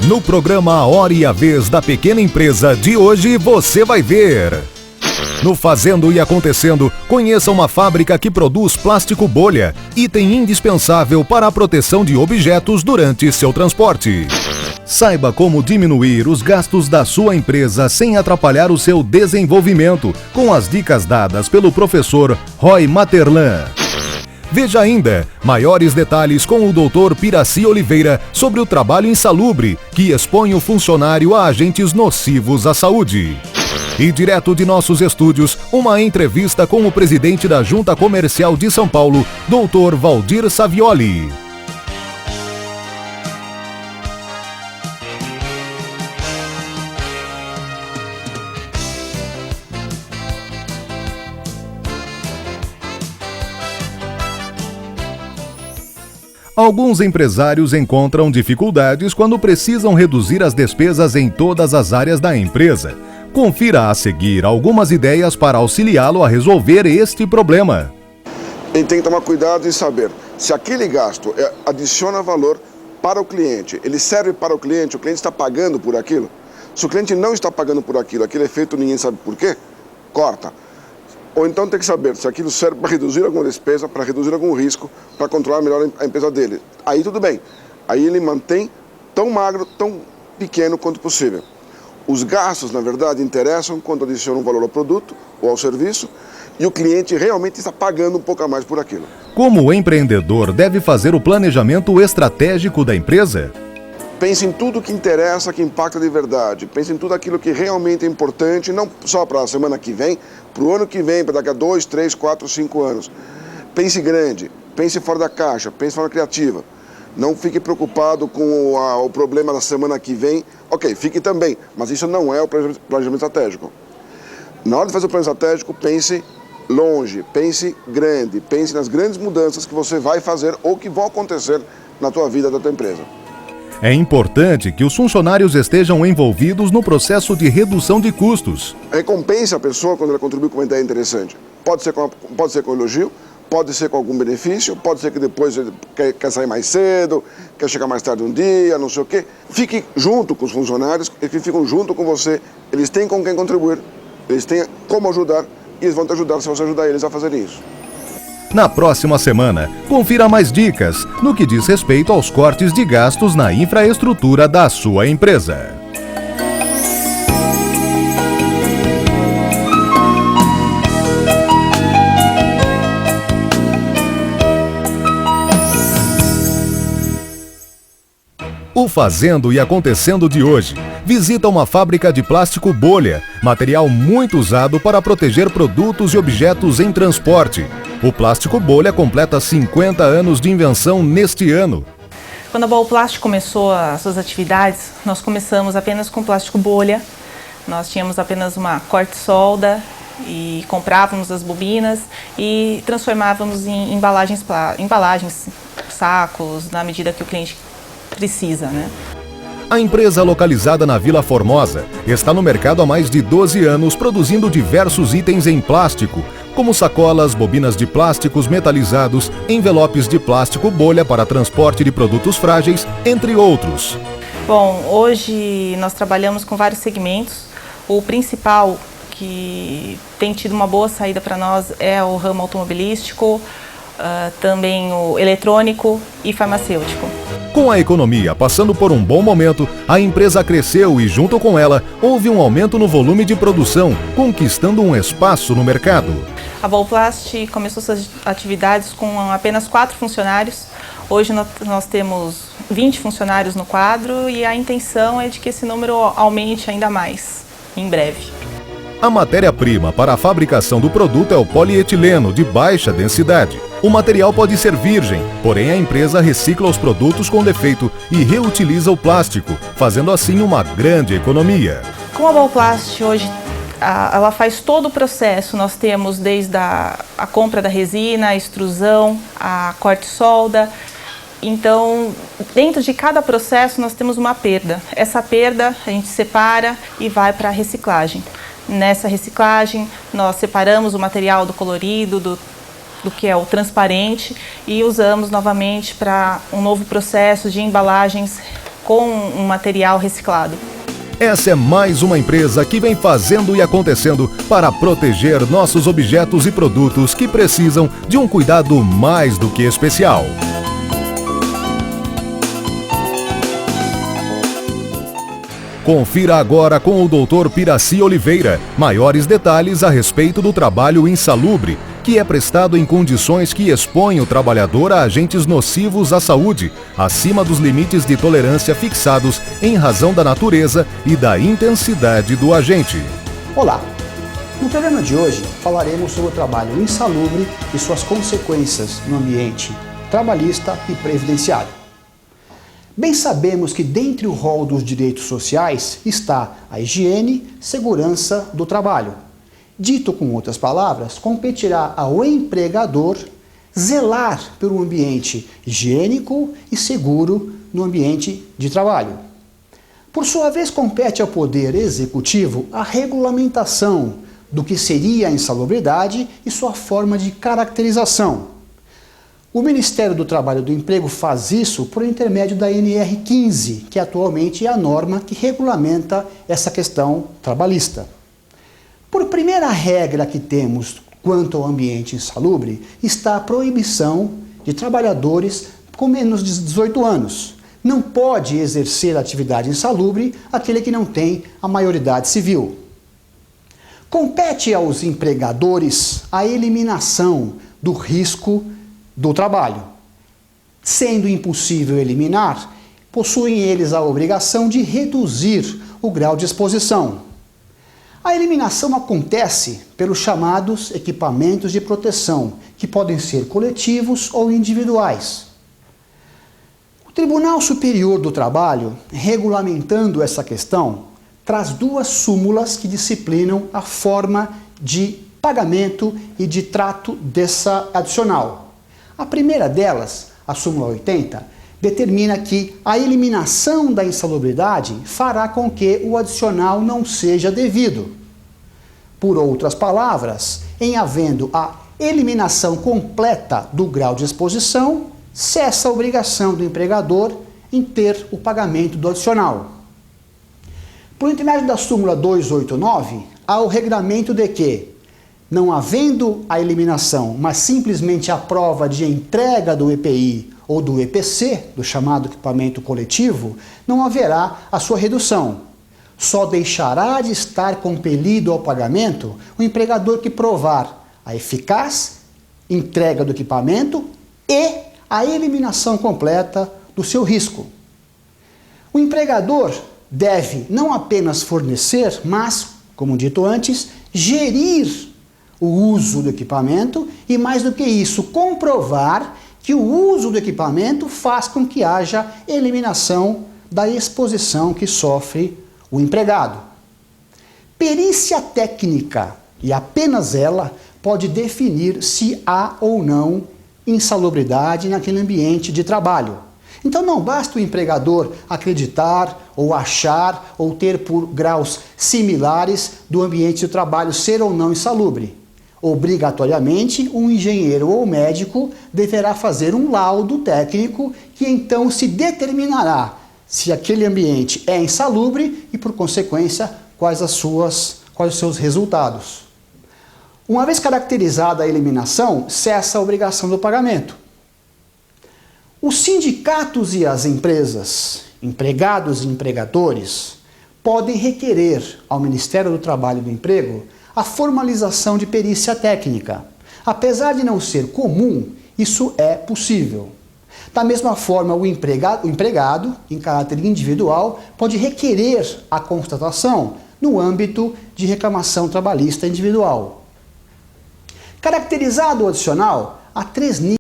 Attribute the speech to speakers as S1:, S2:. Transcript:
S1: No programa A Hora e a Vez da Pequena Empresa de hoje, você vai ver. No Fazendo e Acontecendo, conheça uma fábrica que produz plástico bolha, item indispensável para a proteção de objetos durante seu transporte. Saiba como diminuir os gastos da sua empresa sem atrapalhar o seu desenvolvimento, com as dicas dadas pelo professor Roy Materlan. Veja ainda maiores detalhes com o Dr. Piraci Oliveira sobre o trabalho insalubre que expõe o funcionário a agentes nocivos à saúde. E direto de nossos estúdios, uma entrevista com o presidente da Junta Comercial de São Paulo, Dr. Valdir Savioli. Alguns empresários encontram dificuldades quando precisam reduzir as despesas em todas as áreas da empresa. Confira a seguir algumas ideias para auxiliá-lo a resolver este problema.
S2: Ele tem que tomar cuidado em saber se aquele gasto adiciona valor para o cliente, ele serve para o cliente está pagando por aquilo. Se o cliente não está pagando por aquilo, aquele efeito ninguém sabe por quê, corta. Ou então tem que saber se aquilo serve para reduzir alguma despesa, para reduzir algum risco, para controlar melhor a empresa dele. Aí tudo bem. Aí ele mantém tão magro, tão pequeno quanto possível. Os gastos, na verdade, interessam quando adicionam valor ao produto ou ao serviço e o cliente realmente está pagando um pouco a mais por aquilo.
S1: Como o empreendedor deve fazer o planejamento estratégico da empresa?
S2: Pense em tudo que interessa, que impacta de verdade. Pense em tudo aquilo que realmente é importante, não só para a semana que vem, para o ano que vem, para daqui a 2, 3, 4, 5 anos. Pense grande, pense fora da caixa, pense de forma criativa. Não fique preocupado com o problema da semana que vem. Ok, fique também, mas isso não é o planejamento estratégico. Na hora de fazer o plano estratégico, pense longe, pense grande, pense nas grandes mudanças que você vai fazer ou que vão acontecer na tua vida, da tua empresa.
S1: É importante que os funcionários estejam envolvidos no processo de redução de custos.
S2: Recompense a pessoa quando ela contribui com uma ideia interessante. Pode ser com elogio, pode ser com algum benefício, pode ser que depois ele quer sair mais cedo, quer chegar mais tarde um dia, não sei o quê. Fique junto com os funcionários, eles ficam junto com você, eles têm com quem contribuir, eles têm como ajudar e eles vão te ajudar se você ajudar eles a fazer isso.
S1: Na próxima semana, confira mais dicas no que diz respeito aos cortes de gastos na infraestrutura da sua empresa. O Fazendo e Acontecendo de hoje visita uma fábrica de plástico bolha, material muito usado para proteger produtos e objetos em transporte. O plástico bolha completa 50 anos de invenção neste ano.
S3: Quando a Ball Plástico começou as suas atividades, nós começamos apenas com plástico bolha. Nós tínhamos apenas uma corte-solda e comprávamos as bobinas e transformávamos em embalagens, sacos, na medida que o cliente precisa, né?
S1: A empresa, localizada na Vila Formosa, está no mercado há mais de 12 anos produzindo diversos itens em plástico, como sacolas, bobinas de plásticos metalizados, envelopes de plástico bolha para transporte de produtos frágeis, entre outros.
S3: Bom, hoje nós trabalhamos com vários segmentos. O principal que tem tido uma boa saída para nós é o ramo automobilístico, também o eletrônico e farmacêutico.
S1: Com a economia passando por um bom momento, a empresa cresceu e, junto com ela, houve um aumento no volume de produção, conquistando um espaço no mercado.
S3: A Volplast começou suas atividades com apenas 4 funcionários. Hoje nós temos 20 funcionários no quadro e a intenção é de que esse número aumente ainda mais, em breve.
S1: A matéria-prima para a fabricação do produto é o polietileno de baixa densidade. O material pode ser virgem, porém a empresa recicla os produtos com defeito e reutiliza o plástico, fazendo assim uma grande economia.
S3: Com a Volplast hoje, ela faz todo o processo. Nós temos desde a compra da resina, a extrusão, a corte-solda. Então, dentro de cada processo nós temos uma perda. Essa perda a gente separa e vai para a reciclagem. Nessa reciclagem, nós separamos o material do colorido, do que é o transparente, e usamos novamente para um novo processo de embalagens com um material reciclado.
S1: Essa é mais uma empresa que vem fazendo e acontecendo para proteger nossos objetos e produtos que precisam de um cuidado mais do que especial. Confira agora com o Dr. Piraci Oliveira maiores detalhes a respeito do trabalho insalubre, que é prestado em condições que expõem o trabalhador a agentes nocivos à saúde, acima dos limites de tolerância fixados em razão da natureza e da intensidade do agente.
S4: Olá! No programa de hoje falaremos sobre o trabalho insalubre e suas consequências no ambiente trabalhista e previdenciário. Bem sabemos que dentre o rol dos direitos sociais está a higiene, segurança do trabalho. Dito com outras palavras, competirá ao empregador zelar por um ambiente higiênico e seguro no ambiente de trabalho. Por sua vez, compete ao Poder Executivo a regulamentação do que seria a insalubridade e sua forma de caracterização. O Ministério do Trabalho e do Emprego faz isso por intermédio da NR15, que atualmente é a norma que regulamenta essa questão trabalhista. Por primeira regra que temos quanto ao ambiente insalubre, está a proibição de trabalhadores com menos de 18 anos. Não pode exercer atividade insalubre aquele que não tem a maioridade civil. Compete aos empregadores a eliminação do risco do trabalho. Sendo impossível eliminar, possuem eles a obrigação de reduzir o grau de exposição. A eliminação acontece pelos chamados equipamentos de proteção, que podem ser coletivos ou individuais. O Tribunal Superior do Trabalho, regulamentando essa questão, traz duas súmulas que disciplinam a forma de pagamento e de trato dessa adicional. A primeira delas, a súmula 80, determina que a eliminação da insalubridade fará com que o adicional não seja devido. Por outras palavras, em havendo a eliminação completa do grau de exposição, cessa a obrigação do empregador em ter o pagamento do adicional. Por intermédio da súmula 289, há o regramento de que, não havendo a eliminação, mas simplesmente a prova de entrega do EPI ou do EPC, do chamado equipamento coletivo, não haverá a sua redução. Só deixará de estar compelido ao pagamento o empregador que provar a eficaz entrega do equipamento e a eliminação completa do seu risco. O empregador deve não apenas fornecer, mas, como dito antes, gerir o uso do equipamento e, mais do que isso, comprovar que o uso do equipamento faz com que haja eliminação da exposição que sofre o empregado. Perícia técnica, e apenas ela, pode definir se há ou não insalubridade naquele ambiente de trabalho. Então não basta o empregador acreditar ou achar ou ter por graus similares do ambiente de trabalho ser ou não insalubre. Obrigatoriamente, um engenheiro ou médico deverá fazer um laudo técnico que então se determinará se aquele ambiente é insalubre e, por consequência, quais os seus resultados. Uma vez caracterizada a eliminação, cessa a obrigação do pagamento. Os sindicatos e as empresas, empregados e empregadores, podem requerer ao Ministério do Trabalho e do Emprego a formalização de perícia técnica. Apesar de não ser comum, isso é possível. Da mesma forma, o empregado, em caráter individual, pode requerer a constatação no âmbito de reclamação trabalhista individual. Caracterizado o adicional, há 3 níveis